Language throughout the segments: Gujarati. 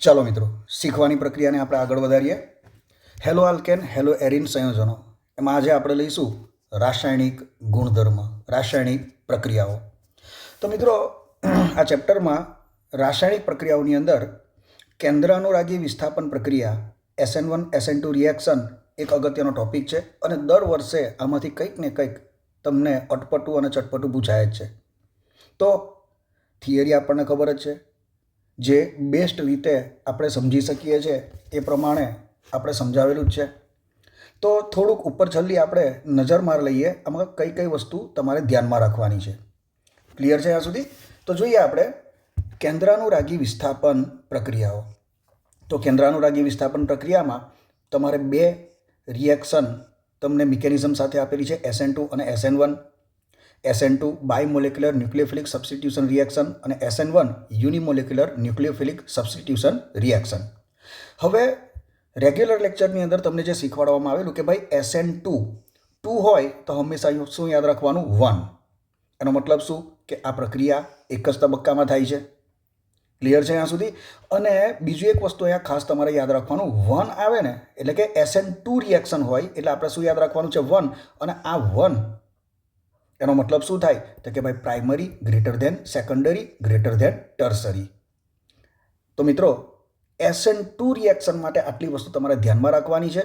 ચાલો મિત્રો, શીખવાની પ્રક્રિયાને આપણે આગળ વધારીએ. હેલો આલ્કેન, હેલો એરિન સંયોજનો. એમાં આજે આપણે લઈશું રાસાયણિક ગુણધર્મ, રાસાયણિક પ્રક્રિયાઓ. તો મિત્રો, આ ચેપ્ટરમાં રાસાયણિક પ્રક્રિયાઓની અંદર કેન્દ્રાનુરાગી વિસ્થાપન પ્રક્રિયા SN1 SN2 રિએક્શન એક અગત્યનો ટોપિક છે અને દર વર્ષે આમાંથી કંઈક ને કંઈક તમને અટપટું અને ચટપટું પૂછાય જ છે. તો થિયરી આપણને ખબર જ છે, જે બેસ્ટ રીતે આપણે સમજી શકીએ છીએ એ પ્રમાણે આપણે સમજાવેલું જ છે. તો થોડુંક ઉપર છલ્લી આપણે નજર માર લઈએ આમાં કઈ કઈ વસ્તુ તમારે ધ્યાનમાં રાખવાની છે. ક્લિયર છે ત્યાં સુધી? તો જોઈએ આપણે કેન્દ્રાનુરાગી વિસ્થાપન પ્રક્રિયાઓ. તો કેન્દ્રાનુરાગી વિસ્થાપન પ્રક્રિયામાં તમારે બે રિએક્શન તમને મિકેનિઝમ સાથે આપેલી છે, SN2 અને SN1. SN2 બાયમોલેક્યુલર ન્યુક્લિયોફિલિક સબસ્ટિટ્યુશન રિએક્શન અને SN1 યુનિમોલેક્યુલર ન્યુક્લિયોફિલિક સબસ્ટિટ્યુશન રિએક્શન. હવે રેગ્યુલર લેક્ચરની અંદર તમને જે શીખવાડવામાં આવેલું કે ભાઈ SN2 2 હોય તો હંમેશા શું યાદ રાખવાનું? 1. એનો મતલબ શું કે આ પ્રક્રિયા એક જ તબક્કામાં થાય છે. ક્લિયર છે ત્યાં સુધી? અને બીજું એક વસ્તુ અહીંયા ખાસ તમારે યાદ રાખવાનું, 1 આવે ને એટલે કે SN2 રિએક્શન હોય એટલે આપણે શું યાદ રાખવાનું છે? 1. અને આ 1 એનો મતલબ શું થાય તો કે ભાઈ primary greater than secondary greater than tertiary. તો મિત્રો, SN2 રિએક્શન માટે આટલી વસ્તુ તમારે ધ્યાનમાં રાખવાની છે.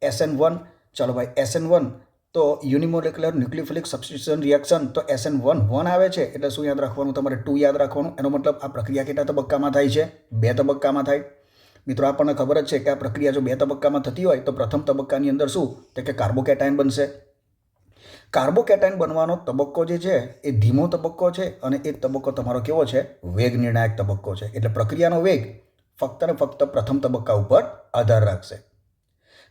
SN1, ચાલો ભાઈ SN1 તો યુનિમોલેક્યુલર ન્યુક્લિયોફિલિક સબસ્ટિટ્યુશન રિએક્શન, તો SN1 1 આવે છે એટલે શું યાદ રાખવાનું? તમારે 2 યાદ રાખવાનું. એનો મતલબ આ પ્રક્રિયા કેટલા તબક્કામાં થાય છે? 2 તબક્કામાં થાય. મિત્રો, આપણને ખબર જ છે કે આ પ્રક્રિયા જો 2 તબક્કામાં થતી હોય તો પ્રથમ તબક્કાની અંદર શું તો કે કાર્બોકેટાયન બનશે. કાર્બોકેટાયન બનવાનો તબક્કો જે છે એ ધીમો તબક્કો છે અને એ તબક્કો તમારો કેવો છે? વેગ નિર્ણાયક તબક્કો છે. એટલે પ્રક્રિયાનો વેગ ફક્ત ને ફક્ત પ્રથમ તબક્કા ઉપર આધાર રાખશે.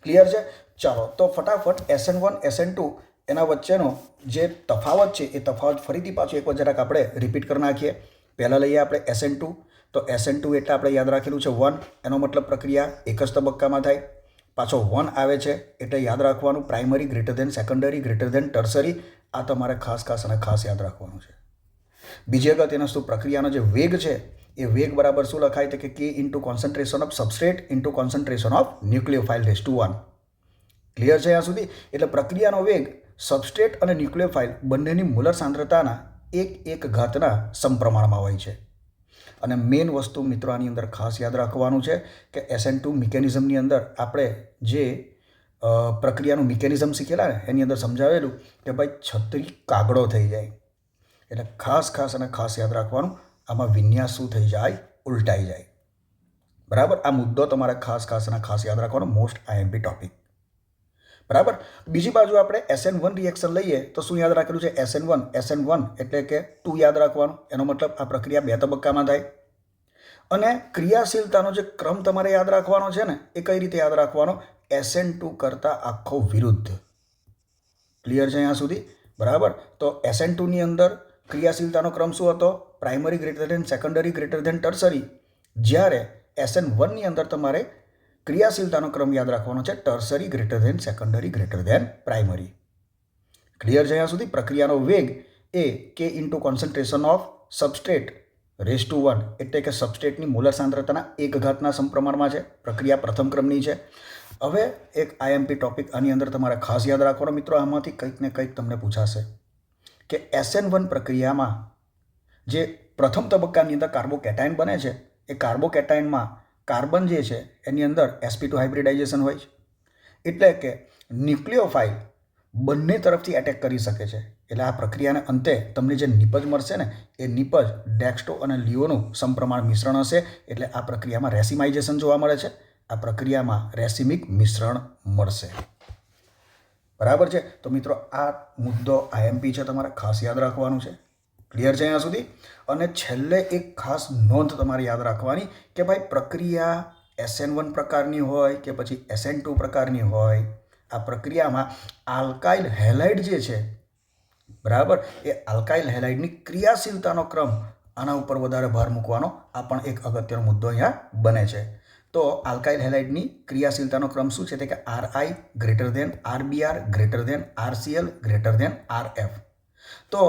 ક્લિયર છે? ચાલો તો ફટાફટ SN1 SN2 એના વચ્ચેનો જે તફાવત છે એ તફાવત ફરીથી પાછું એક જરાક આપણે રિપીટ કરી નાખીએ. પહેલાં લઈએ આપણે SN2. તો SN2 એટલે આપણે યાદ રાખેલું છે 1. એનો મતલબ પ્રક્રિયા એક જ તબક્કામાં થાય. પાછો 1 આવે છે એટલે યાદ રાખવાનું primary greater than secondary greater than tertiary. આ તમારે ખાસ યાદ રાખવાનું છે. બીજી અગત્યની વસ્તુ, પ્રક્રિયાનો જે વેગ છે એ વેગ બરાબર શું લખાય તો કે K into concentration of substrate into concentration of nucleophile raise to 1. Clear છે ત્યાં સુધી? એટલે પ્રક્રિયાનો વેગ સબસ્ટ્રેટ અને ન્યુક્લિયોફાઇલ બંનેની મોલર સાંદ્રતાના 1/1 સમપ્રમાણમાં હોય છે. અને મેઇન વસ્તુ મિત્રો આની અંદર ખાસ યાદ રાખવાનું છે કે SN2 મિકેનિઝમની અંદર આપણે જે પ્રક્રિયાનું મિકેનિઝમ શીખેલા ને એની અંદર સમજાવેલું કે ભાઈ છત્રી કાગડો થઈ જાય. એટલે ખાસ યાદ રાખવાનું, આમાં વિન્યાસ શું થઈ જાય? ઉલટાઈ જાય. બરાબર? આ મુદ્દો તમારે ખાસ યાદ રાખવાનો, મોસ્ટ IMP ટોપિક. બરાબર? બીજી બાજુ આપણે SN1 રિએક્શન લઈએ તો શું યાદ રાખેલું છે? SN1 એટલે કે 2 યાદ રાખવાનું. એનો મતલબ આ પ્રક્રિયા 2 તબક્કામાં થાય. અને ક્રિયાશીલતાનો જે ક્રમ તમારે યાદ રાખવાનો છે ને એ કઈ રીતે યાદ રાખવાનો? SN2 કરતાં આખો વિરુદ્ધ. ક્લિયર છે અહીંયા સુધી? બરાબર? તો SN2 ની અંદર ક્રિયાશીલતાનો ક્રમ શું હતો? Primary greater than secondary greater than tertiary. જ્યારે SN1 ની અંદર તમારે ક્રિયાશીલતાનો ક્રમ યાદ રાખવાનો છે tertiary greater than secondary greater than primary. Clear છે અહીંયા સુધી? પ્રક્રિયાનો વેગ એ K into concentration of substrate raise to 1 એટલે કે સબસ્ટ્રેટની મોલર સાંદ્રતાના 1 સમપ્રમાણમાં છે. પ્રક્રિયા પ્રથમ ક્રમની છે. હવે એક IMP ટોપિક આની અંદર તમારે ખાસ યાદ રાખવાનો મિત્રો, આમાંથી કંઈક ને કંઈક તમને પૂછાશે કે SN1 પ્રક્રિયામાં જે પ્રથમ તબક્કાની અંદર કાર્બોકેટાયન બને છે એ કાર્બોકેટાયનમાં કાર્બન જે છે એની અંદર sp2 હાઇબ્રિડાઇઝેશન હોય છે. એટલે કે ન્યુક્લિયોફાઇલ બંને તરફથી એટેક કરી શકે છે. એટલે આ પ્રક્રિયાને અંતે તમને જે નિપજ મળશે ને એ નિપજ ડેક્સ્ટો અને લિયોનું સમપ્રમાણ મિશ્રણ હશે. એટલે આ પ્રક્રિયામાં રેસિમાઇઝેશન જોવા મળે છે. આ પ્રક્રિયામાં રેસિમિક મિશ્રણ મળશે. બરાબર છે? તો મિત્રો, આ મુદ્દો IMP છે, તમારે ખાસ યાદ રાખવાનું છે. ક્લિયર છે અહીંયા સુધી? અને છેલ્લે એક ખાસ નોંધ તમારે યાદ રાખવાની કે ભાઈ પ્રક્રિયા SN1 પ્રકારની હોય કે પછી SN2 પ્રકારની હોય, આ પ્રક્રિયામાં આલ્કાઇલ હેલાઇડ જે છે, બરાબર, એ આલ્કાઇલ હેલાઇડની ક્રિયાશીલતાનો ક્રમ આના ઉપર વધારે ભાર મૂકવાનો આ પણ એક અગત્યનો મુદ્દો અહીંયા બને છે. તો આલ્કાઇલ હેલાઇડની ક્રિયાશીલતાનો ક્રમ શું છે? કે RI greater than RBr greater than RCl greater than RF. તો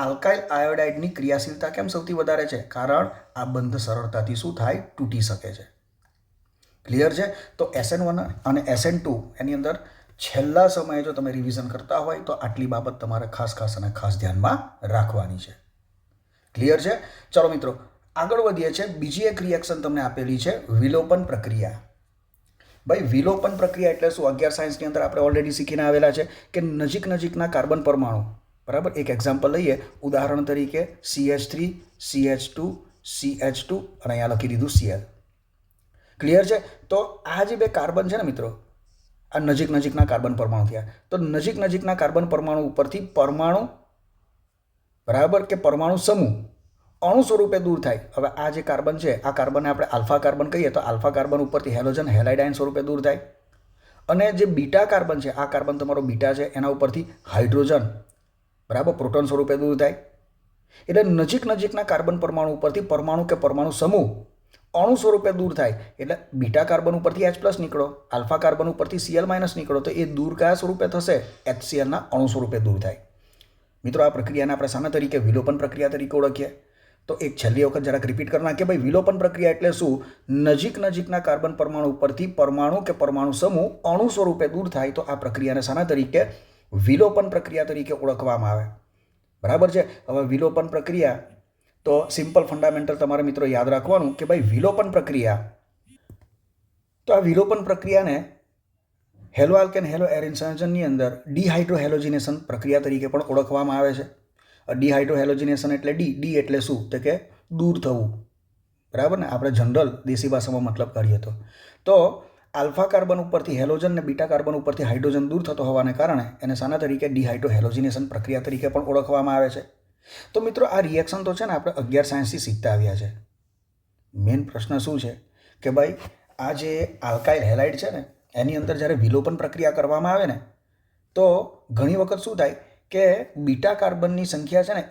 આલ્કાઇલ આયોડાઇડની ક્રિયાશીલતા કેમ સૌથી વધારે છે? કારણ આ બંધ સરળતાથી શું થાય? તૂટી શકે છે. ક્લિયર છે? તો SN1 અને SN2 એની અંદર છેલ્લા સમયે જો તમે રિવિઝન કરતા હોય તો આટલી બાબત તમારે ખાસ અને ખાસ ધ્યાનમાં રાખવાની છે. ક્લિયર છે? ચલો મિત્રો આગળ વધીએ છીએ. બીજી એક રિએક્શન તમને આપેલી છે વિલોપન પ્રક્રિયા. ભાઈ વિલોપન પ્રક્રિયા એટલે શું? 11 સાયન્સની અંદર આપણે ઓલરેડી શીખીને આવેલા છે કે નજીકના કાર્બન પરમાણુ, બરાબર, એક એક્ઝામ્પલ લઈએ. ઉદાહરણ તરીકે CH3, CH2, CH2 અને અહીંયા લખી દીધું Cl. ક્લિયર છે? તો આ જે બે કાર્બન છે ને મિત્રો, આ નજીકના કાર્બન પરમાણુ થયા. તો નજીકના કાર્બન પરમાણુ ઉપરથી પરમાણુ, બરાબર, કે પરમાણુ સમૂહ અણુ સ્વરૂપે દૂર થાય. હવે આ જે કાર્બન છે, આ કાર્બનને આપણે આલ્ફા કાર્બન કહીએ તો આલ્ફા કાર્બન ઉપરથી હેલોજન હેલાઇડ આયન સ્વરૂપે દૂર થાય. અને જે બીટા કાર્બન છે, આ કાર્બન તમારો બીટા છે, એના ઉપરથી હાઇડ્રોજન, બરાબર, પ્રોટોન સ્વરૂપે દૂર થાય. એટલે નજીકના કાર્બન પરમાણુ ઉપરથી પરમાણુ કે પરમાણુ સમૂહ અણુ સ્વરૂપે દૂર થાય. એટલે બીટા કાર્બન ઉપરથી H+ નીકળો, આલ્ફા કાર્બન ઉપરથી Cl- નીકળો, તો એ દૂર કયા સ્વરૂપે થશે? HCl ના અણુ સ્વરૂપે દૂર થાય. મિત્રો આ પ્રક્રિયાને આપણે શાના તરીકે? વિલોપન પ્રક્રિયા તરીકે ઓળખીએ. તો એક છેલ્લી વખત જરાક રિપીટ કરી નાખીએ. ભાઈ વિલોપન પ્રક્રિયા એટલે શું? નજીકના કાર્બન પરમાણુ ઉપરથી પરમાણુ કે પરમાણુ સમૂહ અણુ સ્વરૂપે દૂર થાય. તો આ પ્રક્રિયાને શાના તરીકે? વિલોપન પ્રક્રિયા તરીકે ઓળખવામાં આવે. બરાબર છે? હવે વિલોપન પ્રક્રિયા તો સિમ્પલ ફંડામેન્ટલ તમારે મિત્રો યાદ રાખવાનું કે ભાઈ વિલોપન પ્રક્રિયા, તો આ વિલોપન પ્રક્રિયાને હેલો આલ્કેન હેલો એરિન સંયોજનની અંદર ડિહાઇડ્રોહેલોજિનેશન પ્રક્રિયા તરીકે પણ ઓળખવામાં આવે છે. ડિહાઇડ્રોહેલોજિનેશન એટલે ડી એટલે શું? તો કે દૂર થવું, બરાબર ને? આપણે જનરલ દેશી ભાષામાં મતલબ કરીએ તો આલ્ફા કાર્બન ઉપરથી હેલોજન ને બીટા કાર્બન ઉપરથી હાઇડ્રોજન દૂર થતો હોવાને કારણે એને શાના તરીકે? ડિહાઇડ્રોહેલોજિનેશન પ્રક્રિયા તરીકે પણ ઓળખવામાં આવે છે. તો મિત્રો આ રિએક્શન તો છે ને આપણે 11 સાયન્સથી શીખતા આવ્યા છે. મેઇન પ્રશ્ન શું છે કે ભાઈ આ જે આલ્કાઇલ હેલાઇડ છે ને, એની અંદર જ્યારે વિલોપન પ્રક્રિયા કરવામાં આવે ને, તો ઘણી વખત શું થાય કે બીટા કાર્બનની સંખ્યા છે ને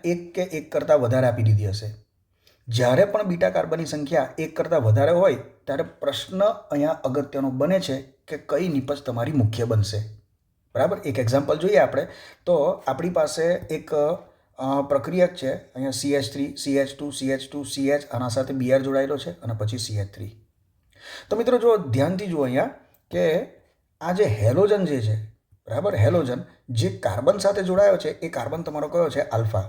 એક કરતાં વધારે આપી દીધી હશે. જ્યારે પણ બીટા કાર્બનની સંખ્યા એક કરતાં વધારે હોય ત્યારે પ્રશ્ન અહીંયા અગત્યનો બને છે કે કઈ નિપજ તમારી મુખ્ય બનશે. બરાબર? એક એક્ઝામ્પલ જોઈએ આપણે. તો આપણી પાસે એક પ્રક્રિયક છે અહીંયા CH3, CH2, CH2, CH, આના સાથે Br જોડાયેલો છે અને પછી CH3. તો મિત્રો જો ધ્યાનથી જુઓ અહીંયા કે આ જે હેલોજન જે છે, બરાબર, હેલોજન જે કાર્બન સાથે જોડાયો છે એ કાર્બન તમારો કયો છે? આલ્ફા.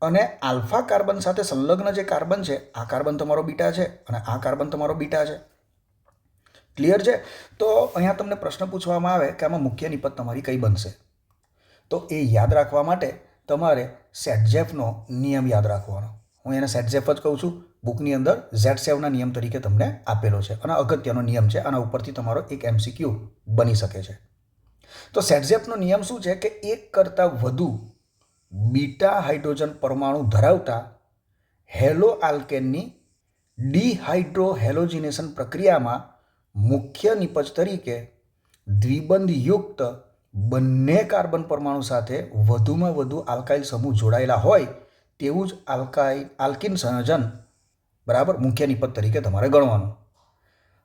અને આલ્ફા કાર્બન સાથે સંલગ્ન જે કાર્બન છે, આ કાર્બન તમારો બીટા છે અને આ કાર્બન તમારો બીટા છે. ક્લિયર છે? તો અહીંયા તમને પ્રશ્ન પૂછવામાં આવે કે આમાં મુખ્ય નિપજ તમારી કઈ બનશે? તો એ યાદ રાખવા માટે તમારે સેટજેફનો નિયમ યાદ રાખવાનો. હું એને સેટજેફ જ કહું છું. બુકની અંદર Z7ના નિયમ તરીકે તમને આપેલો છે અને અગત્યનો નિયમ છે. આના ઉપરથી તમારો એક MCQ બની શકે છે. તો સેટજેફનો નિયમ શું છે કે એક કરતાં વધુ બીટા હાઇડ્રોજન પરમાણુ ધરાવતા હેલો આલ્કેનની ડિહાઇડ્રોહેલોજિનેશન પ્રક્રિયામાં મુખ્ય નિપજ તરીકે દ્વિબંધયુક્ત બંને કાર્બન પરમાણુ સાથે વધુમાં વધુ આલ્કાઇલ સમૂહ જોડાયેલા હોય તેવું જ આલ્કીન સંયોજન, બરાબર, મુખ્ય નિપજ તરીકે તમારે ગણવાનું.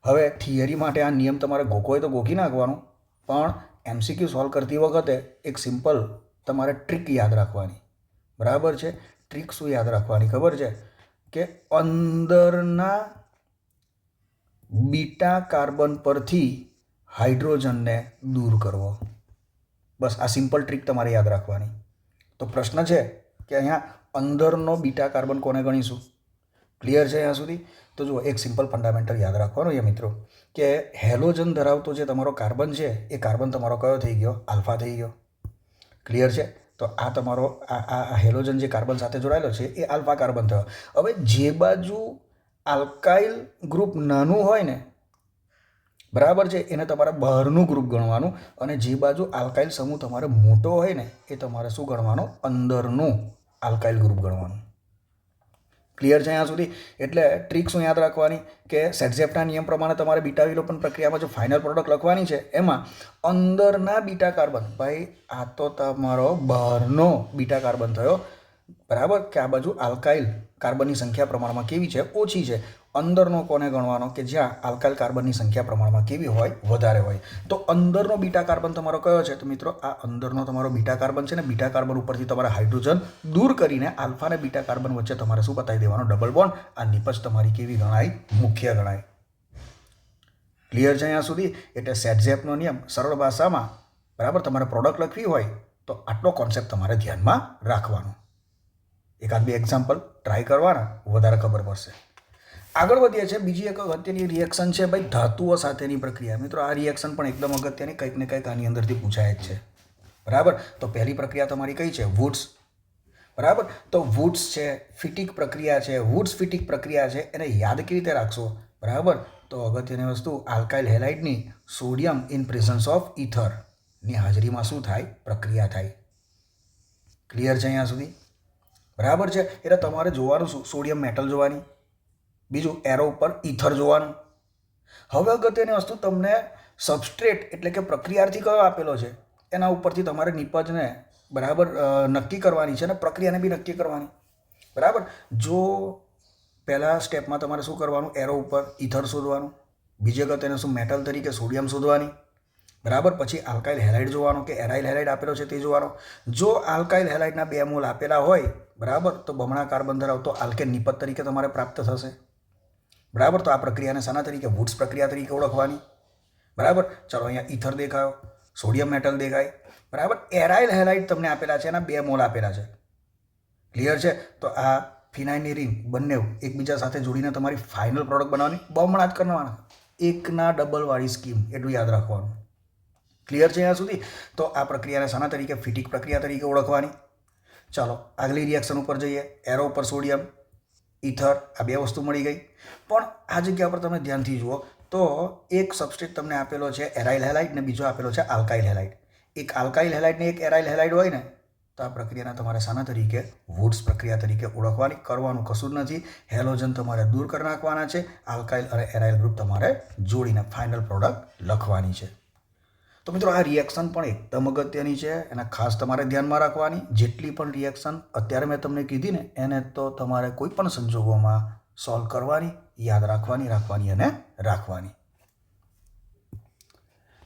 હવે થિયરી માટે આ નિયમ તમારે ગોખવો હોય તો ગોખી નાખવાનું, પણ MCQ સોલ્વ કરતી વખતે એક સિમ્પલ તમારે ટ્રીક યાદ રાખવાની. બરાબર છે? ટ્રીક શું યાદ રાખવાની ખબર છે? કે અંદરના બીટા કાર્બન પરથી હાઇડ્રોજનને દૂર કરવો. બસ આ સિમ્પલ ટ્રીક તમારે યાદ રાખવાની. તો પ્રશ્ન છે કે અહીંયા અંદરનો બીટા કાર્બન કોને ગણીશું? ક્લિયર છે અહીંયા સુધી? તો જુઓ એક સિમ્પલ ફંડામેન્ટલ યાદ રાખવાનો છે મિત્રો કે હેલોજન ધરાવતો જે તમારો કાર્બન છે એ કાર્બન તમારો કયો થઈ ગયો? આલ્ફા થઈ ગયો. ક્લિયર છે? તો આ તમારો આ હેલોજન જે કાર્બન સાથે જોડાયેલો છે એ આલ્ફા કાર્બન થયો. હવે જે બાજુ આલ્કાઇલ ગ્રુપ નાનું હોય ને, બરાબર છે, એને તમારે બહારનું ગ્રુપ ગણવાનું, અને જે બાજુ આલ્કાઇલ સમૂહ તમારે મોટો હોય ને એ તમારે શું ગણવાનું? અંદરનું આલ્કાઇલ ગ્રુપ ગણવાનું. ક્લિયર છે અહીંયા સુધી? એટલે ટ્રીક શું યાદ રાખવાની કે સેટજેફના નિયમ પ્રમાણે તમારે બીટા વિલોપન પ્રક્રિયામાં જો ફાઇનલ પ્રોડક્ટ લખવાની છે એમાં અંદરના બીટા કાર્બન, ભાઈ આ તો તમારો બહારનો બીટા કાર્બન થયો, બરાબર, કે આ બાજુ આલ્કાઇલ કાર્બનની સંખ્યા પ્રમાણમાં કેવી છે? ઓછી છે. અંદરનો કોને ગણવાનો? કે જ્યાં આલ્કાઇલ કાર્બનની સંખ્યા પ્રમાણમાં કેવી હોય? વધારે હોય. તો અંદરનો બીટા કાર્બન તમારો કયો છે? તો મિત્રો આ અંદરનો તમારો બીટા કાર્બન છે ને, બીટા કાર્બન ઉપરથી તમારે હાઇડ્રોજન દૂર કરીને આલ્ફા અને બીટા કાર્બન વચ્ચે તમારે શું બતાવી દેવાનો? Double bond. આ નિપજ તમારી કેવી ગણાય? મુખ્ય ગણાય. ક્લિયર છે અહીંયા સુધી? એટલે સેટઝેપનો નિયમ સરળ ભાષામાં બરાબર તમારે પ્રોડક્ટ લખવી હોય તો આટલો કોન્સેપ્ટ તમારે ધ્યાનમાં રાખવાનો. એકાદ બે એક્ઝામ્પલ ટ્રાય કરવાના, વધારે ખબર પડશે. આગળ વધીએ છીએ. બીજી એક અગત્યની રિએક્શન છે ભાઈ ધાતુઓ સાથેની પ્રક્રિયા. મિત્રો આ રિએક્શન પણ એકદમ અગત્યની, કંઈક ને કંઈક આની અંદરથી પૂછાય જ છે. બરાબર. તો પહેલી પ્રક્રિયા તમારી કઈ છે? વુડ્સ. બરાબર. તો વુડ્સ છે, ફિટિક પ્રક્રિયા છે, વુડ્સ ફિટિક પ્રક્રિયા છે. એને યાદ કેવી રીતે રાખશો? બરાબર. તો અગત્યની વસ્તુ આલ્કાઇલ હેલાઇડની સોડિયમ ઇન પ્રેઝન્સ ઓફ ઇથરની હાજરીમાં શું થાય? પ્રક્રિયા થાય. ક્લિયર છે અહીંયા સુધી? બરાબર છે. એટલે તમારે જોવાનું શું? સોડિયમ મેટલ જોવાની, બીજું એરો ઉપર ઇથર જોવાનું. હવે અગત્યની વસ્તુ તમને સબસ્ટ્રેટ એટલે કે પ્રક્રિયાર્થી કયો આપેલો છે એના ઉપરથી તમારે નિપજને બરાબર નક્કી કરવાની છે અને પ્રક્રિયાને બી નક્કી કરવાની. બરાબર. જો પહેલા સ્ટેપમાં તમારે શું કરવાનું? એરો ઉપર ઇથર શોધવાનું. બીજી અગત્યને શું? મેટલ તરીકે સોડિયમ શોધવાની. બરાબર. પછી આલ્કાઇલ હેલાઇડ જોવાનો કે એરાઇલ હેલાઇડ આપેલો છે તે જોવાનો. જો આલ્કાઇલ હેલાઇડના 2 મોલ આપેલા હોય બરાબર તો બમણા કાર્બન ધરાવતો આલ્કેન નિપજ તરીકે તમારે પ્રાપ્ત થશે. બરાબર. તો આ પ્રક્રિયાને શાના તરીકે? વુડ્સ પ્રક્રિયા તરીકે ઓળખવાની. બરાબર. ચલો અહીંયા ઇથર દેખાયો, સોડિયમ મેટલ દેખાય. બરાબર. એરાઇલ હેલાઇડ તમને આપેલા છે, એના 2 મોલ આપેલા છે. ક્લિયર છે? તો આ ફિનાઇલની રિંગ બંને એકબીજા સાથે જોડીને તમારી ફાઇનલ પ્રોડક્ટ બનાવવાની, બમણા જ કરવાના. એકના ડબલવાળી સ્કીમ, એટલું યાદ રાખવાનું. ક્લિયર છે અહીંયા સુધી? તો આ પ્રક્રિયાને શાના તરીકે? ફિટિક પ્રક્રિયા તરીકે ઓળખવાની. ચાલો આગલી રિએક્શન ઉપર જઈએ. એરો ઉપર સોડિયમ, ઇથર, આ 2 વસ્તુ મળી ગઈ. પણ આ જગ્યા પર તમે ધ્યાનથી જુઓ તો એક સબસ્ટ્રેટ તમને આપેલો છે એરાઇલ હેલાઇડ ને બીજો આપેલો છે આલ્કાઇલ હેલાઇડ. એક આલ્કાઇલ હેલાઇડ ને એક એરાઇલ હેલાઇડ હોય ને તો આ પ્રક્રિયાને તમારે શાના તરીકે? વુડ્સ પ્રક્રિયા તરીકે ઓળખવાની. કરવાનું કશું જ નથી. હેલોજન તમારે દૂર કરી નાખવાના છે. આલ્કાઇલ અને એરાઇલ ગ્રુપ તમારે જોડીને ફાઇનલ પ્રોડક્ટ લખવાની છે. તો મિત્રો આ રિએક્શન પણ એકદમ અગત્યની છે, એને ખાસ તમારે ધ્યાનમાં રાખવાની. જેટલી પણ રિએક્શન અત્યારે મેં તમને કીધી ને એને તો તમારે કોઈ પણ સંજોગોમાં સોલ્વ કરવાની, યાદ રાખવાની અને રાખવાની.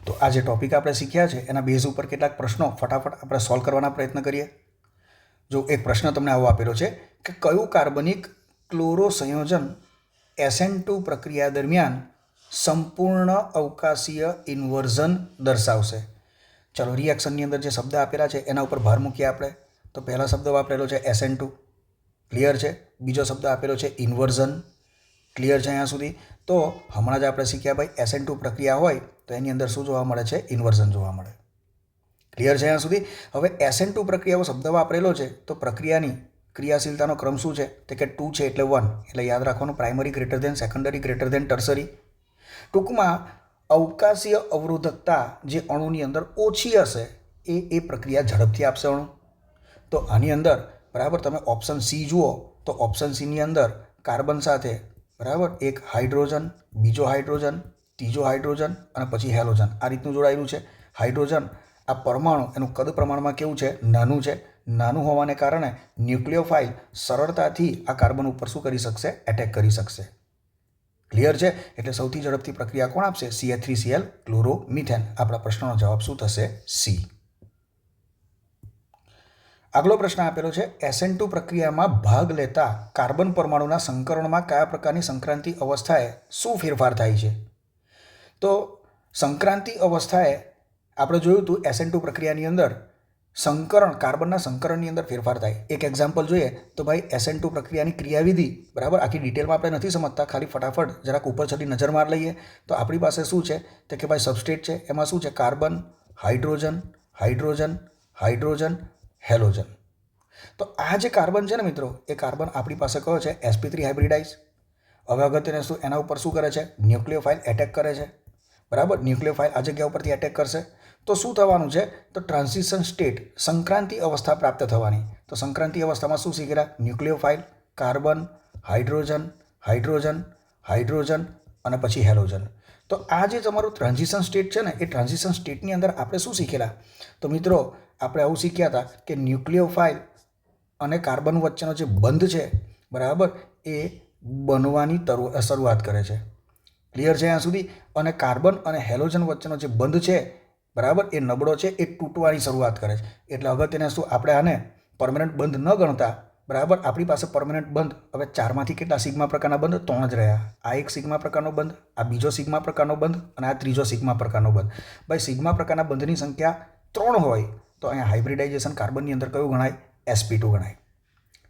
તો આ જે ટોપિક આપણે શીખ્યા છે એના બેઝ ઉપર કેટલાક પ્રશ્નો ફટાફટ આપણે સોલ્વ કરવાના પ્રયત્ન કરીએ. જો એક પ્રશ્ન તમને આવો આપેલો છે કે કયું કાર્બનિક ક્લોરો સંયોજન SN2 પ્રક્રિયા દરમિયાન સંપૂર્ણ અવકાશીય ઇન્વર્ઝન દર્શાવશે? ચલો રિએક્શનની અંદર જે શબ્દ આપેલા છે એના ઉપર ભાર મૂકીએ આપણે. તો પહેલા શબ્દ વાપરેલો છે SN2. ક્લિયર છે? બીજો શબ્દ આપેલો છે ઇન્વર્ઝન. ક્લિયર છે અહીંયા સુધી? તો હમણાં જ આપણે શીખ્યા ભાઈ SN2 પ્રક્રિયા હોય તો એની અંદર શું જોવા મળે છે? ઇન્વર્ઝન જોવા મળે. ક્લિયર છે અહીંયા સુધી? હવે SN2 પ્રક્રિયાઓ શબ્દ વાપરેલો છે તો પ્રક્રિયાની ક્રિયાશીલતાનો ક્રમ શું છે? તો કે 2 છે એટલે 1. એટલે યાદ રાખવાનું primary greater than secondary greater than tertiary. ટૂંકમાં અવકાશીય અવરોધકતા જે અણુની અંદર ઓછી હશે એ પ્રક્રિયા ઝડપથી આપશે અણુ. તો આની અંદર બરાબર તમે ઓપ્શન સી જુઓ તો ઓપ્શન સીની અંદર કાર્બન સાથે બરાબર એક હાઇડ્રોજન, બીજો હાઇડ્રોજન, ત્રીજો હાઇડ્રોજન અને પછી હેલોજન આ રીતનું જોડાયેલું છે. હાઇડ્રોજન આ પરમાણુ એનું કદ પ્રમાણમાં કેવું છે? નાનું છે. નાનું હોવાને કારણે ન્યુક્લિયોફાઇલ સરળતાથી આ કાર્બન ઉપર શું કરી શકશે? એટેક કરી શકશે. ક્લિયર છે? એટલે સૌથી ઝડપથી પ્રક્રિયા કોણ આપશે? CH3Cl chloromethane. આપણા પ્રશ્નનો જવાબ શું થશે? સી. આગલો પ્રશ્ન આપેલો છે SN2 પ્રક્રિયામાં ભાગ લેતા કાર્બન પરમાણુના સંકરણમાં કયા પ્રકારની સંક્રાંતિ અવસ્થાએ શું ફેરફાર થાય છે? તો સંક્રાંતિ અવસ્થાએ આપણે જોયું હતું SN2 પ્રક્રિયાની અંદર કાર્બનના સંકરણની અંદર ફેરફાર થાય. એક એક્ઝામ્પલ જોઈએ તો ભાઈ SN2 પ્રક્રિયાની ક્રિયાવિધિ બરાબર આખી ડિટેલમાં આપણે નથી સમજતા, ખાલી ફટાફટ જરાક ઉપર છેલ્લી નજર માર લઈએ તો આપણી પાસે શું છે તો કે ભાઈ સબસ્ટ્રેટ છે. એમાં શું છે? Carbon, hydrogen, hydrogen, hydrogen, halogen. તો આ જે કાર્બન છે ને મિત્રો એ કાર્બન આપણી પાસે કયો છે? sp3 હાઇબ્રિડાઇઝ. હવે અગત્યને શું એના ઉપર શું કરે છે? ન્યુક્લિયોફાઇલ એટેક કરે છે. બરાબર. ન્યુક્લિયોફાઇલ આ જગ્યા ઉપરથી એટેક કરશે તો શું થવાનું છે? તો ટ્રાન્ઝિશન સ્ટેટ સંક્રાંતિ અવસ્થા પ્રાપ્ત થવાની. તો સંક્રાંતિ અવસ્થામાં શું શીખેલા? ન્યુક્લિયોફાઇલ, કાર્બન, હાઇડ્રોજન, હાઇડ્રોજન, હાઇડ્રોજન અને પછી હેલોજન. તો આ જે તમારું ટ્રાન્ઝિશન સ્ટેટ છે ને એ ટ્રાન્ઝિશન સ્ટેટની અંદર આપણે શું શીખેલા? તો મિત્રો આપણે આવું શીખ્યા હતા કે ન્યુક્લિયોફાઇલ અને કાર્બન વચ્ચેનો જે બંધ છે બરાબર એ બનવાની શરૂઆત કરે છે. ક્લિયર છે અહીંયા સુધી? અને કાર્બન અને હેલોજન વચ્ચેનો જે બંધ છે બરાબર એ નબળો છે, એ તૂટવાની શરૂઆત કરે છે. એટલે અગત્યને શું આપણે આને પરમેનન્ટ બંધ ન ગણતા બરાબર. આપણી પાસે પરમનન્ટ બંધ હવે ચારમાંથી કેટલા સિગ્મા પ્રકારના બંધ? 3 જ રહ્યા. આ એક સિગ્મા પ્રકારનો બંધ, આ બીજો સિગ્મા પ્રકારનો બંધ અને આ ત્રીજો સિગ્મા પ્રકારનો બંધ. ભાઈ સિગ્મા પ્રકારના બંધની સંખ્યા 3 હોય તો અહીંયા હાઇબ્રિડાઇઝેશન કાર્બનની અંદર કયું ગણાય? sp2 ગણાય.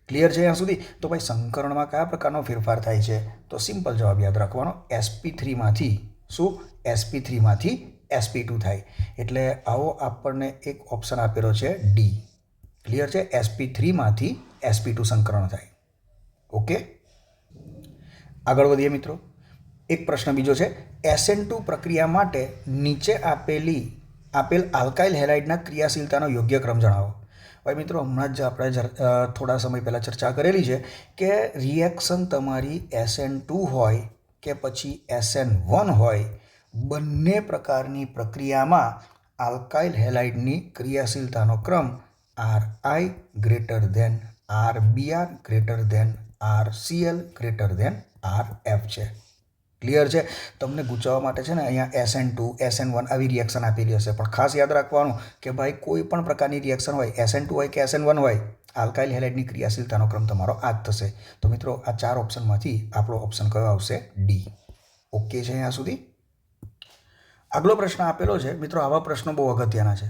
ક્લિયર છે અહીંયા સુધી? તો ભાઈ સંકરણમાં કયા પ્રકારનો ફેરફાર થાય છે? તો સિમ્પલ જવાબ યાદ રાખવાનો, sp3માંથી શું? sp3માંથી sp2 થાય. એટલે આવો આપણને એક ઓપ્શન આપેલો છે ડી. ક્લિયર છે? sp3માંથી sp2 સંકરણ થાય. ઓકે, આગળ વધીએ મિત્રો. એક પ્રશ્ન બીજો છે, SN2 પ્રક્રિયા માટે નીચે આપેલ આલ્કાઇલ હેલાઇડના ક્રિયાશીલતાનો યોગ્ય ક્રમ જણાવો. ભાઈ મિત્રો હમણાં જ આપણે થોડા સમય પહેલાં ચર્ચા કરેલી છે કે રિએક્શન તમારી SN2 હોય કે પછી SN1 હોય, બંને પ્રકારની પ્રક્રિયામાં આલ્કાઇલ હેલાઇડની ક્રિયાશીલતાનો ક્રમ RI greater than RBr greater than RCl greater than RF છે. ક્લિયર છે? તમને ગુચાવવા માટે છે ને અહીંયા SN2 SN1 આવી રિએક્શન આપેલી હશે, પણ ખાસ યાદ રાખવાનું કે ભાઈ કોઈ પણ પ્રકારની રિએક્શન હોય, SN2 હોય કે SN1 હોય, આલ્કાઇલ હેલાઇડની ક્રિયાશીલતાનો ક્રમ તમારો આ જ થશે. તો મિત્રો આ 4 ઓપ્શનમાંથી આપણો ઓપ્શન કયો આવશે? ડી. ઓકે છે અહીંયા સુધી? આગલો પ્રશ્ન આપેલો છે મિત્રો, આવા પ્રશ્નો બહુ અગત્યના છે,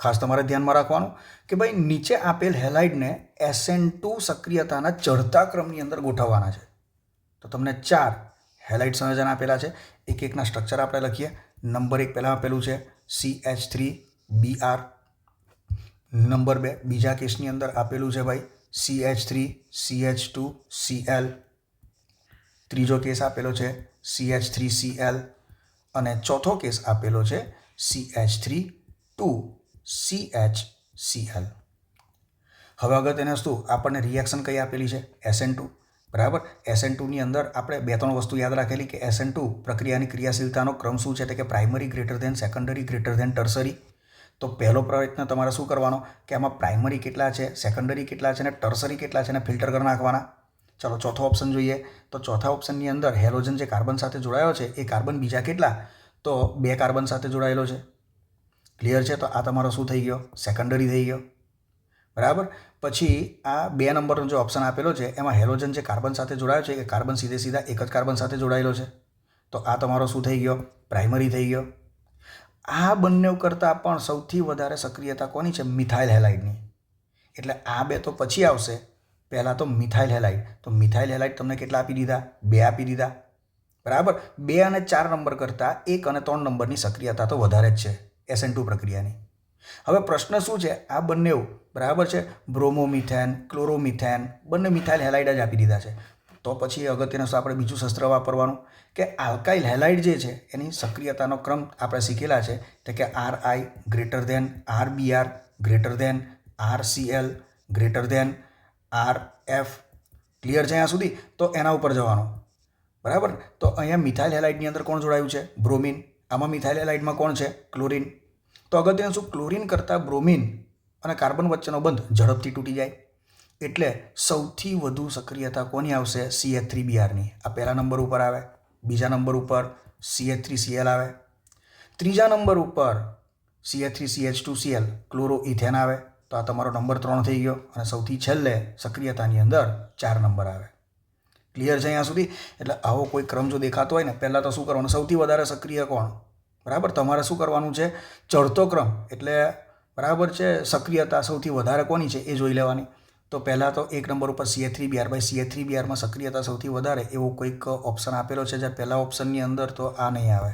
ખાસ તમારે ધ્યાનમાં રાખવાનું કે ભાઈ નીચે આપેલ હેલાઇડને SN2 સક્રિયતાના ચડતા ક્રમની અંદર ગોઠવવાના છે. તો તમને 4 હેલાઇડ સંયોજન આપેલા છે, એક એકના સ્ટ્રક્ચર આપણે લખીએ. નંબર 1 પહેલાં આપેલું છે CH3Br. નંબર 2 બીજા કેસની અંદર આપેલું છે ભાઈ CH3CH2Cl. ત્રીજો કેસ આપેલો છે CH3Cl અને ચોથો કેસ આપેલો છે CH3CHCl. હવે અગત્યની વસ્તુ, આપણને રિએક્શન કઈ આપેલી છે? SN2. બરાબર. SN2ની અંદર આપણે 2-3 વસ્તુ યાદ રાખેલી કે SN2 પ્રક્રિયાની ક્રિયાશીલતાનો ક્રમ શું છે? એટલે કે primary greater than secondary greater than tertiary. તો પહેલો પ્રયત્ન તમારે શું કરવાનો કે આમાં પ્રાઇમરી કેટલા છે, સેકન્ડરી કેટલા છે અને ટર્સરી કેટલા છે એને ફિલ્ટર કરી નાખવાના. ચલો ચોથો ઓપ્શન જોઈએ. તો ચોથા ઓપ્શનની અંદર હેલોજન જે કાર્બન સાથે જોડાયો છે એ કાર્બન બીજા કેટલા? તો 2 કાર્બન સાથે જોડાયેલો છે. ક્લિયર છે? તો આ તમારો શું થઈ ગયો? સેકન્ડરી થઈ ગયો. બરાબર. પછી આ 2 નંબરનો જે ઓપ્શન આપેલો છે એમાં હેલોજન જે કાર્બન સાથે જોડાયો છે એ કાર્બન સીધા એક જ કાર્બન સાથે જોડાયેલો છે. તો આ તમારો શું થઈ ગયો? પ્રાઇમરી થઈ ગયો. આ બંને કરતાં પણ સૌથી વધારે સક્રિયતા કોની છે? મિથાઇલ હેલાઇડની. એટલે આ 2 તો પછી આવશે, પહેલાં તો મિથાઇલ હેલાઇડ. તો મિથાઇલ હેલાઇડ તમને કેટલા આપી દીધા? 2 આપી દીધા. બરાબર. 2 અને 4 નંબર કરતાં 1 અને 3 નંબરની સક્રિયતા તો વધારે જ છે SN2 પ્રક્રિયાની. હવે પ્રશ્ન શું છે? આ બંને બરાબર છે, બ્રોમોમિથેન, ક્લોરોમિથેન, બંને મિથાઇલ હેલાઇડ જ આપી દીધા છે. તો પછી અગત્યનું આપણે બીજું શસ્ત્ર વાપરવાનું કે આલ્કાઇલ હેલાઇડ જે છે એની સક્રિયતાનો ક્રમ આપણે શીખેલા છે તો કે RI greater than RBr greater than RCl greater than RF. Clear છે અહીંયા સુધી? તો એના ઉપર જવાનું. બરાબર. તો અહીંયા મિથાઇલ હેલાઇડની અંદર કોણ જોડાયું છે? બ્રોમિન. આમાં મિથાઇલ હેલાઇડમાં કોણ છે? ક્લોરિન. તો અગત્યનું શું? ક્લોરિન કરતાં બ્રોમિન અને કાર્બન વચ્ચેનો બંધ ઝડપથી તૂટી જાય. એટલે સૌથી વધુ સક્રિયતા કોની આવશે? CH3Brની. આ પહેલા નંબર ઉપર આવે. બીજા નંબર ઉપર CH3Cl આવે. ત્રીજા નંબર ઉપર CH3CH2Cl ક્લોરોઇથેન આવે. તો આ તમારો નંબર 3 થઈ ગયો. અને સૌથી છેલ્લે સક્રિયતાની અંદર 4 નંબર આવે. ક્લિયર છે અહીંયા સુધી? એટલે આવો કોઈ ક્રમ જો દેખાતો હોય ને, પહેલાં તો શું કરવાનું? સૌથી વધારે સક્રિય કોણ? બરાબર. તમારે શું કરવાનું છે? ચડતો ક્રમ એટલે બરાબર છે, સક્રિયતા સૌથી વધારે કોની છે એ જોઈ લેવાની. તો પહેલાં તો 1 નંબર ઉપર CH3Br. ભાઈ CH3Brમાં સક્રિયતા સૌથી વધારે એવો કોઈક ઓપ્શન આપેલો છે જે પહેલા ઓપ્શનની અંદર? તો આ નહીં આવે.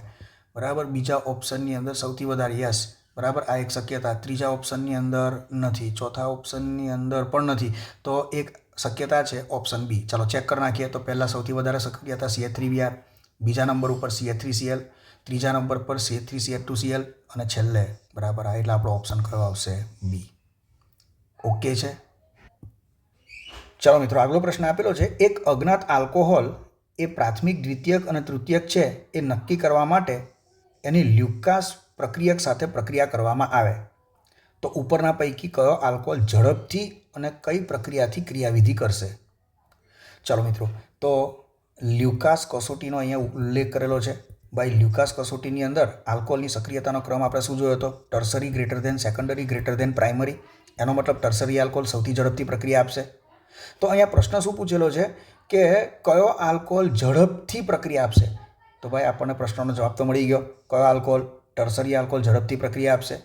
બરાબર. બીજા ઓપ્શનની અંદર સૌથી વધારે, યસ, બરાબર, આ એક શક્યતા. ત્રીજા ઓપ્શનની અંદર નથી. ચોથા ઓપ્શનની અંદર પણ નથી. તો એક શક્યતા છે ઓપ્શન બી. ચાલો ચેક કરી નાખીએ. તો પહેલાં સૌથી વધારે સક્રિયતા CH3Br, બીજા નંબર ઉપર CH3Cl, ત્રીજા નંબર પર CH3CH2Cl અને છેલ્લે બરાબર આ. એટલે આપણો ઓપ્શન કયો આવશે? બી. ઓકે છે? ચાલો મિત્રો, આગલો પ્રશ્ન આપેલો છે, એક અજ્ઞાત આલ્કોહોલ એ પ્રાથમિક, દ્વિતીયક અને તૃતીયક છે એ નક્કી કરવા માટે એની લ્યુકાસ પ્રક્રિયક સાથે પ્રક્રિયા કરવામાં આવે તો ઉપરના પૈકી કયો આલ્કોહોલ ઝડપથી અને કઈ પ્રક્રિયાથી ક્રિયાવિધિ કરશે? ચાલો મિત્રો, તો લ્યુકાસ કસોટીનો અહીંયા ઉલ્લેખ કરેલો છે. ભાઈ લ્યુકાસ કસોટીની અંદર આલ્કોહોલની સક્રિયતાનો ક્રમ આપણે શું જોયો હતો? Tertiary greater than secondary greater than primary. એનો મતલબ ટર્સરી આલ્કોહોલ સૌથી ઝડપથી પ્રક્રિયા આપશે. તો અહીંયા પ્રશ્ન શું પૂછેલો છે કે કયો આલ્કોહોલ ઝડપથી પ્રક્રિયા આપશે? તો ભાઈ આપણને પ્રશ્નનો જવાબ તો મળી ગયો. કયો આલ્કોહોલ? ટર્સરી આલ્કોહોલ ઝડપથી પ્રક્રિયા આપશે.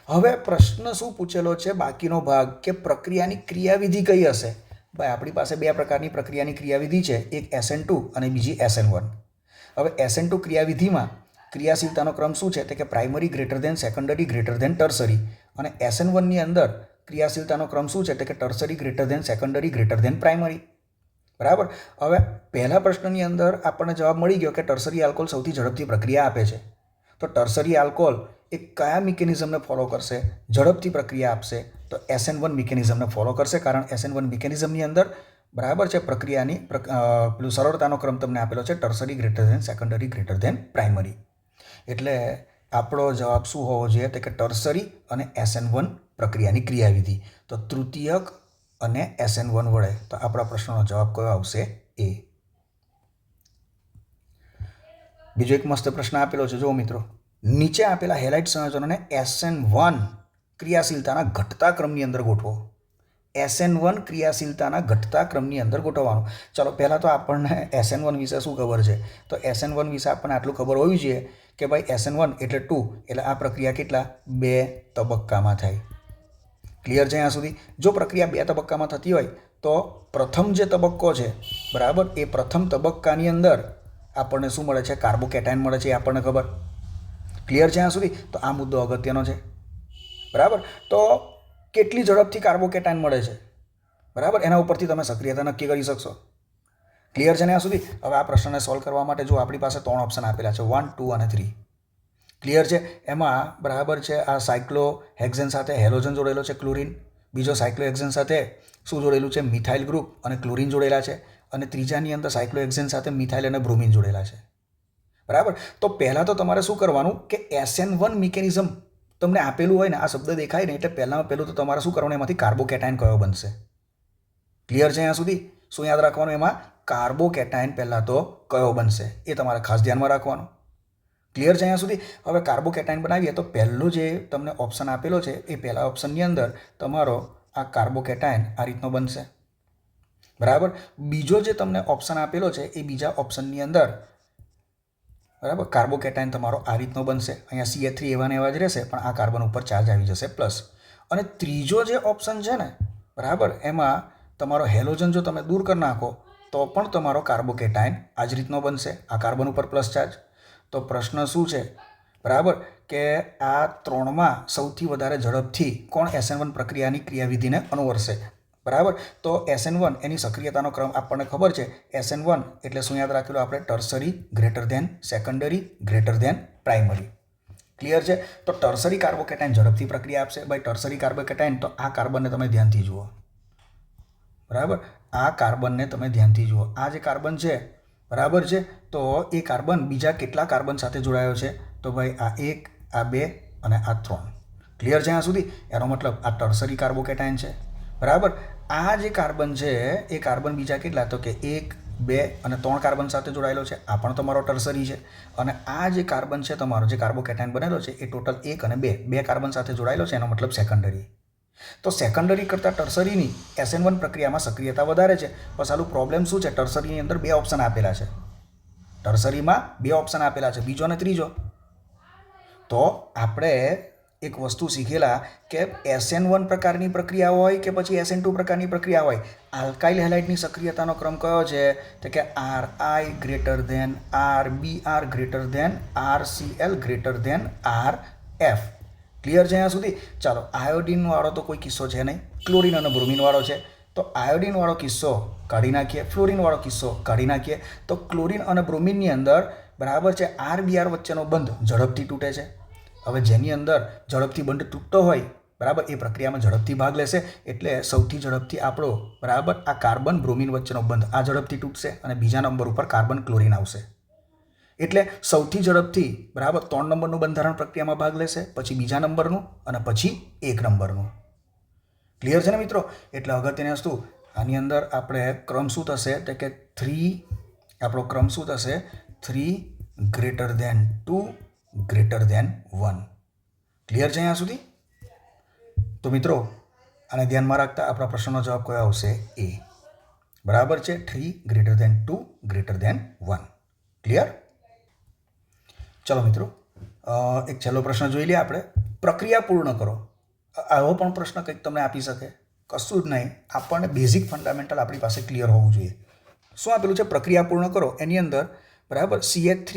હવે પ્રશ્ન શું પૂછેલો છે બાકીનો ભાગ કે પ્રક્રિયાની ક્રિયાવિધિ કઈ હશે? ભાઈ આપણી પાસે બે પ્રકારની પ્રક્રિયાની ક્રિયાવિધિ છે, એક SN2 અને બીજી SN1. હવે SN2 ક્રિયાવિધિમાં ક્રિયાશીલતાનો ક્રમ શું છે? કે primary greater than secondary greater than tertiary. અને SN1ની અંદર ક્રિયાશીલતાનો ક્રમ શું છે? કે tertiary greater than secondary greater than primary. બરાબર. હવે પહેલા પ્રશ્નની અંદર આપણને જવાબ મળી ગયો કે ટર્સરી આલ્કોહોલ સૌથી ઝડપથી પ્રક્રિયા આપે છે. તો ટર્સરી આલ્કોહોલ એ કયા મિકેનિઝમને ફોલો કરશે? ઝડપથી પ્રક્રિયા આપશે તો SN1 મિકેનિઝમને ફોલો કરશે, કારણ SN1 મિકેનિઝમની અંદર બરાબર છે પ્રક્રિયાની પેલું સરળતાનો ક્રમ તમને આપેલો છે, tertiary greater than secondary greater than primary. એટલે આપણો જવાબ શું હોવો જોઈએ? તો કે ટર્સરી અને SN1 પ્રક્રિયાની ક્રિયાવિધિ. તો તૃતીયક અને SN1 વડે. તો આપણા પ્રશ્નનો જવાબ કયો આવશે? એ. બીજો એક મસ્ત પ્રશ્ન આપેલો છે, જુઓ મિત્રો. નીચે આપેલા હેલાઇટ સંયોજનોને SN1 ક્રિયાશીલતાના ઘટતા ક્રમની અંદર ગોઠવો. SN1 ક્રિયાશીલતાના ઘટતા ક્રમની અંદર ગોઠવવાનું. ચાલો પહેલાં તો આપણને SN1 વિશે શું ખબર છે? તો SN1 વિશે આપણને આટલું ખબર હોવી જોઈએ કે ભાઈ SN1 એટલે 2, એટલે આ પ્રક્રિયા કેટલા? 2 તબક્કામાં થાય. ક્લિયર છે અહીંયા સુધી? જો પ્રક્રિયા 2 તબક્કામાં થતી હોય તો પ્રથમ જે તબક્કો છે બરાબર, એ પ્રથમ તબક્કાની અંદર આપણને શું મળે છે? કાર્બોકેટાયન મળે છે, એ આપણને ખબર. ક્લિયર છે અહીંયા સુધી? તો આ મુદ્દો અગત્યનો છે. બરાબર. તો કેટલી ઝડપથી કાર્બોકેટાયન મળે છે બરાબર, એના ઉપરથી તમે સક્રિયતા નક્કી કરી શકશો. ક્લિયર છે ને આ સુધી? હવે આ પ્રશ્નને સોલ્વ કરવા માટે જો આપણી પાસે 3 ઓપ્શન આપેલા છે, 1, 2 અને 3. ક્લિયર છે? એમાં બરાબર છે આ સાયક્લોહેક્ઝેન સાથે હેલોજન જોડેલો છે, ક્લોરીન. બીજો સાયક્લોહેક્ઝેન સાથે શું જોડેલું છે? મિથાઇલ ગ્રુપ અને ક્લોરીન જોડેલા છે. અને ત્રીજાની અંદર સાયક્લોહેક્ઝેન સાથે મિથાઇલ અને બ્રોમિન જોડેલા છે. બરાબર. તો પહેલાં તો તમારે શું કરવાનું કે SN1 મિકેનિઝમ તમને આપેલું હોય ને, આ શબ્દ દેખાય ને એટલે પહેલું તો તમારે શું કરવાનું? એમાંથી કાર્બોકેટાયન કયો બનશે? ક્લિયર છે અહીંયા સુધી? શું યાદ રાખવાનું? એમાં કાર્બોકેટાયન પહેલાં તો કયો બનશે એ તમારે ખાસ ધ્યાનમાં રાખવાનું. ક્લિયર છે અહીંયા સુધી? હવે કાર્બોકેટાયન બનાવીએ તો પહેલો જે તમને ઓપ્શન આપેલો છે એ પહેલા ઓપ્શનની અંદર તમારો આ કાર્બોકેટાયન આ રીતનો બનશે. બરાબર. બીજો જે તમને ઓપ્શન આપેલો છે એ બીજા ઓપ્શનની અંદર બરાબર કાર્બોકેટાયન તમારો આ રીતનો બનશે. અહીંયા CH3 એવા ને એવા જ રહેશે, પણ આ કાર્બન ઉપર ચાર્જ આવી જશે પ્લસ. અને ત્રીજો જે ઓપ્શન છે ને બરાબર, એમાં તમારો હેલોજન જો તમે દૂર કરી નાખો તો પણ તમારો કાર્બોકેટાયન આ જ રીતનો બનશે, આ કાર્બન ઉપર પ્લસ ચાર્જ. તો પ્રશ્ન શું છે બરાબર કે આ 3માં સૌથી વધારે ઝડપથી કોણ SN1 પ્રક્રિયાની ક્રિયાવિધિને અનુસરશે? બરાબર. તો SN1 એની સક્રિયતાનો ક્રમ આપણને ખબર છે. SN1 એટલે શું યાદ રાખેલું આપણે? Tertiary greater than secondary greater than primary. Clear છે? તો ટર્સરી કાર્બોકેટાયન ઝડપથી પ્રક્રિયા આપશે. ભાઈ ટર્સરી કાર્બોકેટાયન, તો આ કાર્બનને તમે ધ્યાનથી જુઓ. બરાબર. આ કાર્બનને તમે ધ્યાનથી જુઓ. આ જે કાર્બન છે બરાબર છે, તો એ કાર્બન બીજા કેટલા કાર્બન સાથે જોડાયો છે? તો ભાઈ આ 1, આ 2 અને આ 3. ક્લિયર છે અહીંયા સુધી? એનો મતલબ આ ટર્સરી કાર્બોકેટાયન છે. બરાબર. આ જે કાર્બન છે એ કાર્બન બીજા કેટલા? તો કે 1, 2 અને 3 કાર્બન સાથે જોડાયેલો છે, આ પણ તમારો ટર્સરી છે. અને આ જે કાર્બન છે તમારો, જે કાર્બોકેટાયન બનેલો છે એ ટોટલ 1 અને 2 કાર્બન સાથે જોડાયેલો છે, એનો મતલબ સેકન્ડરી. તો સેકન્ડરી કરતાં ટર્સરીની SN1 પ્રક્રિયામાં સક્રિયતા વધારે છે. બસ આનું પ્રોબ્લેમ શું છે? ટર્સરીની અંદર 2 ઓપ્શન આપેલા છે. ટર્સરીમાં 2 ઓપ્શન આપેલા છે, બીજો અને ત્રીજો. તો આપણે એક વસ્તુ શીખેલા કે SN1 પ્રકારની પ્રક્રિયા હોય કે પછી SN2 પ્રકારની પ્રક્રિયા હોય, આલ્કાઇલ હેલાઇડની સક્રિયતાનો ક્રમ કયો છે? તો કે RI greater than RBr greater than RCl greater than RF. Clear છે અહીંયા સુધી? ચાલો, આયોડિનવાળો તો કોઈ કિસ્સો છે નહીં, ક્લોરીન અને બ્રોમિનવાળો છે. તો આયોડિનવાળો કિસ્સો કાઢી નાખીએ, ફ્લોરિનવાળો કિસ્સો કાઢી નાખીએ. તો ક્લોરીન અને બ્રોમિનની અંદર બરાબર છે RBr વચ્ચેનો બંધ ઝડપથી તૂટે છે. હવે જેની અંદર ઝડપથી બંધ તૂટતો હોય બરાબર, એ પ્રક્રિયામાં ઝડપથી ભાગ લેશે. એટલે સૌથી ઝડપથી આપણો બરાબર આ કાર્બન બ્રોમિન વચ્ચેનો બંધ આ ઝડપથી તૂટશે અને બીજા નંબર ઉપર કાર્બન ક્લોરીન આવશે. એટલે સૌથી ઝડપથી બરાબર 3 નંબરનું બંધારણ પ્રક્રિયામાં ભાગ લેશે, પછી બીજા નંબરનું અને પછી 1 નંબરનું. ક્લિયર છે ને મિત્રો? એટલે અગત્યની વસ્તુ આની અંદર આપણે ક્રમ શું થશે? તો કે 3, આપણો ક્રમ શું થશે? 3 greater than 2 greater than 1. Clear છે અહીંયા સુધી? તો મિત્રો આને ધ્યાનમાં રાખતા આપણા પ્રશ્નનો જવાબ કયો આવશે? એ. બરાબર છે. 3 greater than 2 greater than 1. Clear? ચલો મિત્રો, એક છેલ્લો પ્રશ્ન જોઈ લઈએ આપણે. પ્રક્રિયા પૂર્ણ કરો. આવો પણ પ્રશ્ન કંઈક તમને આપી શકે? કશું જ નહીં, આપણને બેઝિક ફંડામેન્ટલ આપણી પાસે ક્લિયર હોવું જોઈએ. શું આપેલું છે? પ્રક્રિયા પૂર્ણ કરો. એની અંદર બરાબર CH3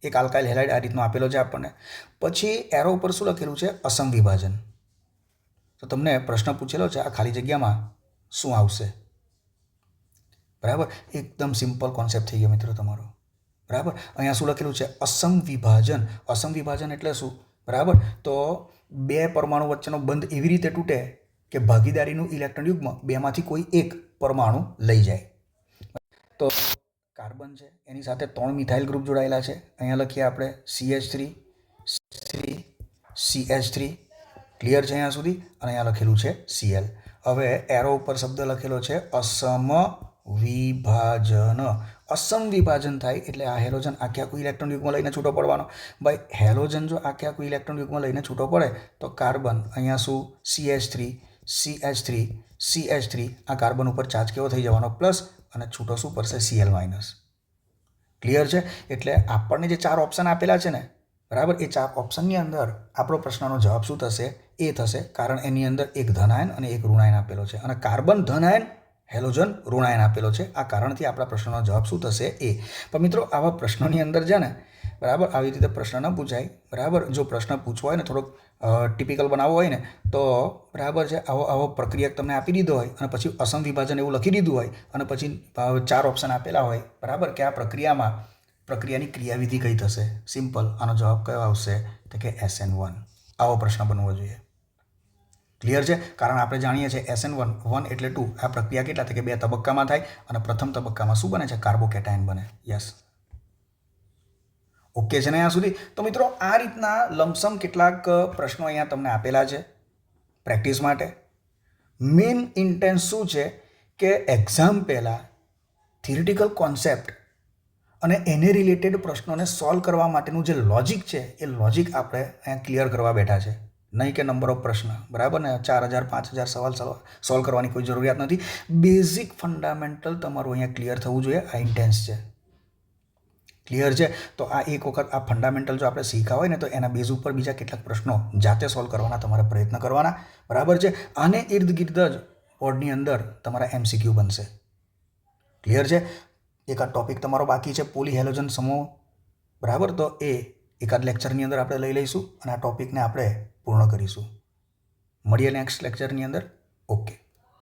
એક આલ્કાઇલ હેલાઇડ આ રીતનો આપેલો છે આપણને. પછી એરો ઉપર શું લખેલું છે? અસમ વિભાજન. તો તમને પ્રશ્ન પૂછેલો છે, આ ખાલી જગ્યામાં શું આવશે? બરાબર, એકદમ સિમ્પલ કોન્સેપ્ટ થઈ ગયો મિત્રો તમારો. બરાબર, અહીંયા શું લખેલું છે? અસમ વિભાજન. અસમ વિભાજન એટલે શું? બરાબર, તો બે પરમાણુ વચ્ચેનો બંધ એવી રીતે તૂટે કે ભાગીદારીનું ઇલેક્ટ્રોન યુગ્મ બેમાંથી કોઈ એક પરમાણુ લઈ જાય. તો કાર્બન છે, એની સાથે 3 મિથાઇલ ગ્રુપ જોડાયેલા છે. અહીંયા લખીએ આપણે CH3 ક્લિયર છે અહીંયા સુધી? અને અહીંયા લખેલું છે Cl. હવે એરો ઉપર શબ્દ લખેલો છે અસમ વિભાજન. અસમ વિભાજન થાય એટલે આ હેલોજન આખે આખું ઇલેક્ટ્રોન યુગ્મ લઈને છૂટો પડવાનો. ભાઈ હેલોજન જો આખે આખું ઇલેક્ટ્રોન યુગ્મ લઈને છૂટો પડે તો કાર્બન અહીંયા શું? CH3 આ કાર્બન ઉપર ચાર્જ કેવો થઈ જવાનો? પ્લસ, અને છૂટો શું પડશે? Cl minus. ક્લિયર છે? એટલે આપણને જે 4 ઓપ્શન આપેલા છે ને, બરાબર, એ 4 ઓપ્શનની અંદર આપણો પ્રશ્નનો જવાબ શું થશે? એ થશે. કારણ એની અંદર એક ધનાયન અને એક ઋણાયન આપેલો છે, અને કાર્બન ધનાયન, હેલોજન ઋણાયન આપેલો છે. આ કારણથી આપણા પ્રશ્નનો જવાબ શું થશે? એ. પણ મિત્રો, આવા પ્રશ્નોની અંદર છે ને, બરાબર, આવી રીતે પ્રશ્ન ન પૂછાય. બરાબર, જો પ્રશ્ન પૂછવો હોય ને, થોડોક ટિપિકલ બનાવવો હોય ને, તો બરાબર છે, આવો પ્રક્રિયા તમને આપી દીધો હોય અને પછી અસમ વિભાજન એવું લખી દીધું હોય અને પછી 4 ઓપ્શન આપેલા હોય, બરાબર, કે આ પ્રક્રિયાની ક્રિયાવિધિ કઈ થશે? સિમ્પલ. આનો જવાબ કયો આવશે? તો કે SN1. આવો પ્રશ્ન બનવો જોઈએ. ક્લિયર છે? કારણ આપણે જાણીએ છીએ SN1 1 એટલે 2. આ પ્રક્રિયા કેટલા થાય? કે 2 તબક્કામાં થાય, અને પ્રથમ તબક્કામાં શું બને છે? કાર્બોકેટાયન બને. યસ, ઓકે છે ને અહીંયા સુધી? તો મિત્રો, આ રીતના લમસમ કેટલાક પ્રશ્નો અહીંયા તમને આપેલા છે પ્રેક્ટિસ માટે. મેઇન ઇન્ટેન્સ શું છે કે એક્ઝામ પહેલાં થિયરિટિકલ કોન્સેપ્ટ અને એને રિલેટેડ પ્રશ્નોને સોલ્વ કરવા માટેનું જે લોજિક છે, એ લોજિક આપણે અહીંયા ક્લિયર કરવા બેઠા છે. નહીં કે નંબર ઓફ પ્રશ્ન, બરાબર ને, 4000 5000 સવાલ સોલ્વ કરવાની કોઈ જરૂરિયાત નથી. બેઝિક ફંડામેન્ટલ તમારું અહીંયા ક્લિયર થવું જોઈએ. આ ઇન્ટેન્સ છે. ક્લિયર છે? તો આ એક વખત આ ફંડામેન્ટલ જો આપણે શીખ્યા હોય ને, તો એના બેઝ ઉપર બીજા કેટલાક પ્રશ્નો જાતે સોલ્વ કરવાના તમારે પ્રયત્ન કરવાના. બરાબર છે? આને ઇર્દ ગિર્દ જ બોર્ડની અંદર તમારા MCQ બનશે. ક્લિયર છે? એકાદ ટોપિક તમારો બાકી છે, પોલી હેલોજન સમૂહ. બરાબર, તો એ એકાદ લેક્ચરની અંદર આપણે લઈ લઈશું અને આ ટોપિકને આપણે પૂર્ણ કરીશું. મળીએ નેક્સ્ટ લેક્ચરની અંદર. ઓકે.